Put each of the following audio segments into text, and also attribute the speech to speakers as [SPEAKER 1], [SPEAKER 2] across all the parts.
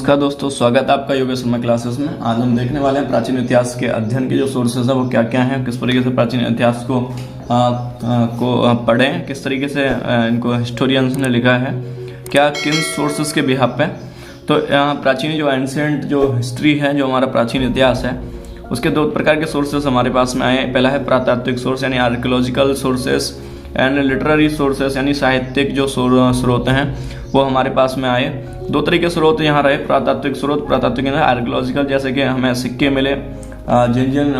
[SPEAKER 1] नमस्कार दोस्तों, स्वागत है आपका योगेश शर्मा क्लासेस में। आज हम देखने वाले हैं प्राचीन इतिहास के अध्ययन के जो सोर्सेज है वो क्या क्या हैं, किस तरीके से प्राचीन इतिहास को पढ़ें, किस तरीके से इनको हिस्टोरियंस ने लिखा है, क्या किन सोर्सेज के बिहाफ पे। तो प्राचीन जो एंशिएंट जो हिस्ट्री है, जो हमारा प्राचीन इतिहास है, उसके दो प्रकार के सोर्सेज हमारे पास में आए। पहला है पुरातात्विक सोर्स यानी archaeological sources and literary sources यानी साहित्यिक जो स्रोत हैं वो हमारे पास में आए। दो तरीके स्रोत यहाँ रहे, पुरातात्विक स्रोत, पुरातात्विक आर्कियोलॉजिकल, जैसे कि हमें सिक्के मिले, जिन जिन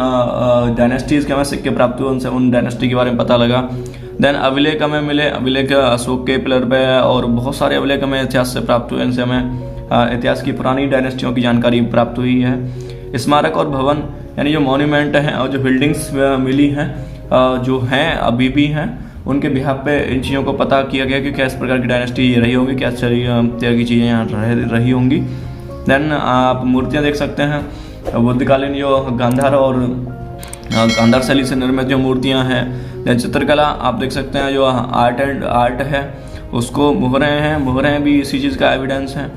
[SPEAKER 1] डायनेस्टीज़ के हमें सिक्के प्राप्त हुए उनसे उन डायनेस्टी के बारे में पता लगा। देन अभिलेख हमें मिले, अभिलेख अशोक के पिलर पे और बहुत सारे अभिलेख हमें इतिहास से प्राप्त हुए, इनसे हमें इतिहास की पुरानी डायनेस्टियों की जानकारी प्राप्त हुई है। स्मारक और भवन यानी जो मॉन्यूमेंट हैं और जो बिल्डिंग्स मिली हैं जो हैं अभी भी हैं, उनके बिहाफ पे इन चीज़ों को पता किया गया कि किस प्रकार की डायनेस्टी रही होगी, क्या तरह की चीज़ें यहाँ रही होंगी। देन आप मूर्तियाँ देख सकते हैं, बुद्धकालीन जो गांधार और गांधार शैली से निर्मित जो मूर्तियाँ हैं। देन चित्रकला आप देख सकते हैं, जो आर्ट है उसको मुहरें भी इसी चीज़ का एविडेंस है।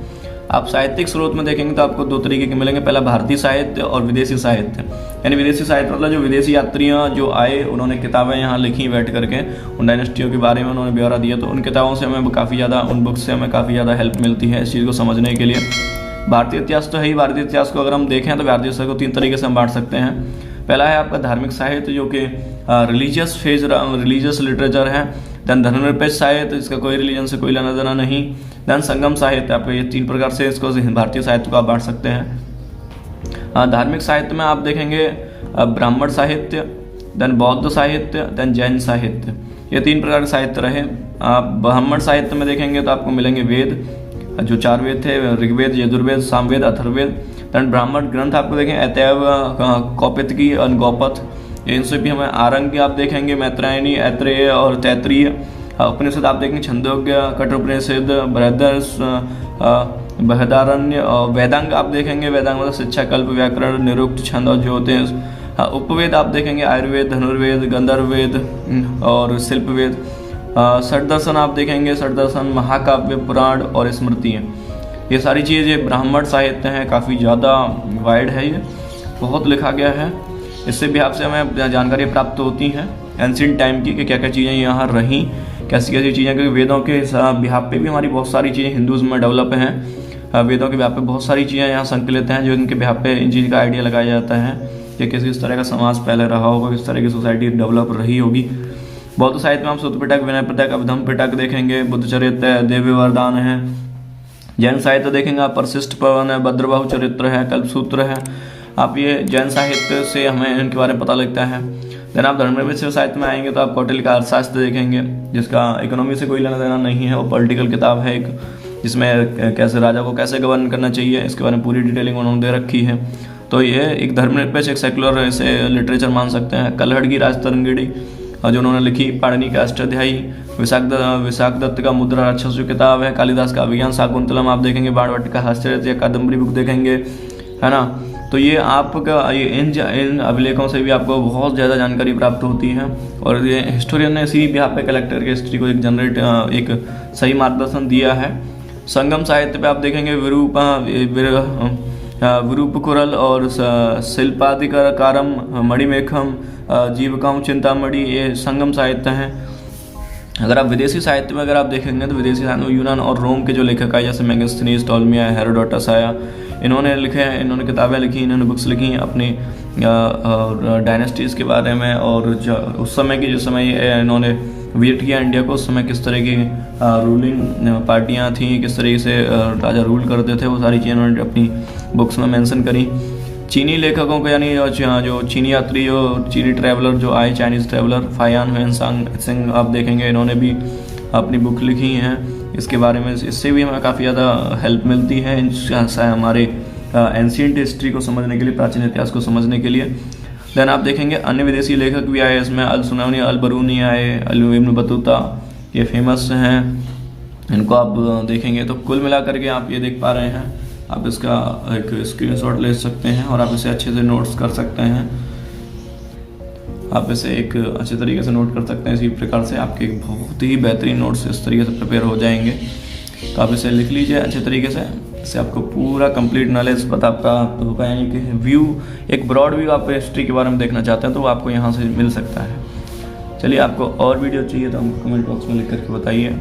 [SPEAKER 1] आप साहित्यिक स्रोत में देखेंगे तो आपको दो तरीके के मिलेंगे, पहला भारतीय साहित्य और विदेशी साहित्य। यानी विदेशी साहित्य मतलब जो विदेशी यात्रियाँ जो आए उन्होंने किताबें यहाँ लिखी बैठ करके, उन डायनेस्टियों के बारे में उन्होंने ब्यौरा दिया, तो उन किताबों से हमें काफ़ी ज़्यादा, उन बुक्स से हमें काफ़ी ज़्यादा हेल्प मिलती है इस चीज़ को समझने के लिए। भारतीय इतिहास तो है ही, भारतीय इतिहास को अगर हम देखें तो भारतीय इतिहास को तीन तरीके से हम बांट सकते हैं। पहला है आपका धार्मिक साहित्य जो कि रिलीजियस रिलीजियस लिटरेचर है। देन धर्मनिरपेक्ष साहित्य, इसका कोई रिलीजन से कोई लेना देना नहीं। देन संगम साहित्य, आप ये तीन प्रकार से इसको भारतीय साहित्य को आप बांट सकते हैं। धार्मिक साहित्य में आप देखेंगे ब्राह्मण साहित्य, देन बौद्ध साहित्य, देन जैन साहित्य, ये तीन प्रकार के साहित्य रहे। आप ब्राह्मण साहित्य में देखेंगे तो आपको मिलेंगे वेद, जो चार वेद थे, ऋग्वेद, यजुर्वेद, सामवेद, अथर्ववेद। देन ब्राह्मण ग्रंथ आपको देखेंगे ऐतव, कौपितकी और गौपथ, इनसे भी हमें आरंग आप देखेंगे, मैत्रायणी, ऐत्रेय और तैत्रीय। उपनिषद आप देखेंगे छंदोग्य, कठोपनिषद, बृहदारण्य और वेदांग आप देखेंगे, वेदांग मतलब शिक्षा, कल्प, व्याकरण, निरुक्त, छंद और ज्योतिष। उपवेद आप देखेंगे आयुर्वेद, धनुर्वेद, गंधर्ववेद और शिल्पवेद। षट दर्शन आप देखेंगे, षट दर्शन, महाकाव्य, पुराण और स्मृतियाँ, ये सारी चीज़ें ब्राह्मण साहित्य हैं। काफ़ी ज़्यादा वाइड है, ये बहुत लिखा गया है। इससे भी आपसे हमें जानकारी प्राप्त होती हैं एंशिएंट टाइम की कि क्या क्या चीज़ें यहाँ रहीं, कैसी कैसी चीज़ें, क्योंकि वेदों के बिहाफ पे भी हमारी बहुत सारी चीज़ें हिंदुज़्म में डेवलप हैं। वेदों के बिहाफ पे बहुत सारी चीज़ें यहाँ संकलित हैं, जो इनके बिहाफ पे इन चीज़ का आइडिया लगाया जाता है कि किस तरह का समाज पहले रहा होगा, किस तरह की सोसाइटी डेवलप रही होगी। बौद्ध साहित्य में आप सुत्त पिटक, विनय पिटक, अभिधम पिटक देखेंगे, बुद्ध चरित्र, देवी वरदान है। जैन साहित्य देखेंगे आप परशिष्ट पवन है, भद्रबाहु चरित्र है, कल्पसूत्र है। आप ये जैन साहित्य से हमें इनके बारे में पता लगता है। देन आप धर्मनिरपेक्ष साहित्य में आएंगे तो आप कौटिल्य का अर्थशास्त्र देखेंगे, जिसका इकोनॉमी से कोई लेना देना नहीं है, वो पॉलिटिकल किताब है एक, जिसमें कैसे राजा को कैसे गवर्न करना चाहिए इसके बारे में पूरी डिटेलिंग उन्होंने दे रखी है। तो ये एक धर्मनिरपेक्ष, एक सेकुलर इसे लिटरेचर मान सकते हैं। कल्हड़ की राजतरंगिणी जो उन्होंने लिखी, पाणिनि का अष्टाध्यायी, विशाख दत्त का मुद्रा राक्षस जो किताब है, कालिदास का अभिज्ञान शाकुंतलम आप देखेंगे, बाणभट्ट का हास्यरथ या कादम्बरी बुक देखेंगे, है ना। तो ये आपका इन अभिलेखों से भी आपको बहुत ज़्यादा जानकारी प्राप्त होती है, और ये हिस्टोरियन ने इसी बिहाफ पे कलेक्ट करके हिस्ट्री को एक सही मार्गदर्शन दिया है। संगम साहित्य पे आप देखेंगे विरूपकुरल और शिल्पादिकारम, मणिमेखम, जीवकम, चिंतामणि, ये संगम साहित्य हैं। अगर आप विदेशी साहित्य में अगर आप देखेंगे तो विदेशी साहित्य में यूनान और रोम के जो लेखक आए, जैसे मेगास्थनीज, टॉलमी आया, हेरोडोटस आया, इन्होंने लिखे हैं, इन्होंने किताबें लिखी, इन्होंने बुक्स लिखी अपनी डायनेस्टीज़ के बारे में, और उस समय की, जिस समय इन्होंने विजिट किया इंडिया को, उस समय किस तरह की रूलिंग पार्टियां थीं, किस तरीके से राजा रूल करते थे, वो सारी चीज़ें उन्होंने अपनी बुक्स में मेंशन करी। चीनी लेखकों को यानी जो चीनी यात्री, जो चीनी ट्रैवलर जो आए, चाइनीज़ ट्रैवलर, फायान हुएनसांग सिंह आप देखेंगे, इन्होंने भी अपनी बुक लिखी हैं इसके बारे में। इससे भी हमें काफ़ी ज़्यादा हेल्प मिलती है हमारे एंशिएंट हिस्ट्री को समझने के लिए, प्राचीन इतिहास को समझने के लिए। देन आप देखेंगे अन्य विदेशी लेखक भी आए इसमें, अल सुनावनी, अल बरूनी आए, इब्न बतूता, ये फेमस हैं, इनको आप देखेंगे। तो कुल मिलाकर के आप ये देख पा रहे हैं, आप इसका एक स्क्रीनशॉट ले सकते हैं और आप इसे अच्छे से नोट्स कर सकते हैं। आप इसे एक अच्छे तरीके से नोट कर सकते हैं। इसी प्रकार से आपके बहुत ही बेहतरीन नोट्स इस तरीके से प्रिपेयर हो जाएंगे। तो आप इसे लिख लीजिए अच्छे तरीके से। इससे आपको पूरा कंप्लीट नॉलेज पता प्राप्त होगा, यानी कि व्यू, एक ब्रॉड व्यू आप हिस्ट्री के बारे में देखना चाहते हैं तो वो आपको यहाँ से मिल सकता है। चलिए, आपको और वीडियो चाहिए तो हमको कमेंट बॉक्स में लिख करके बताइए।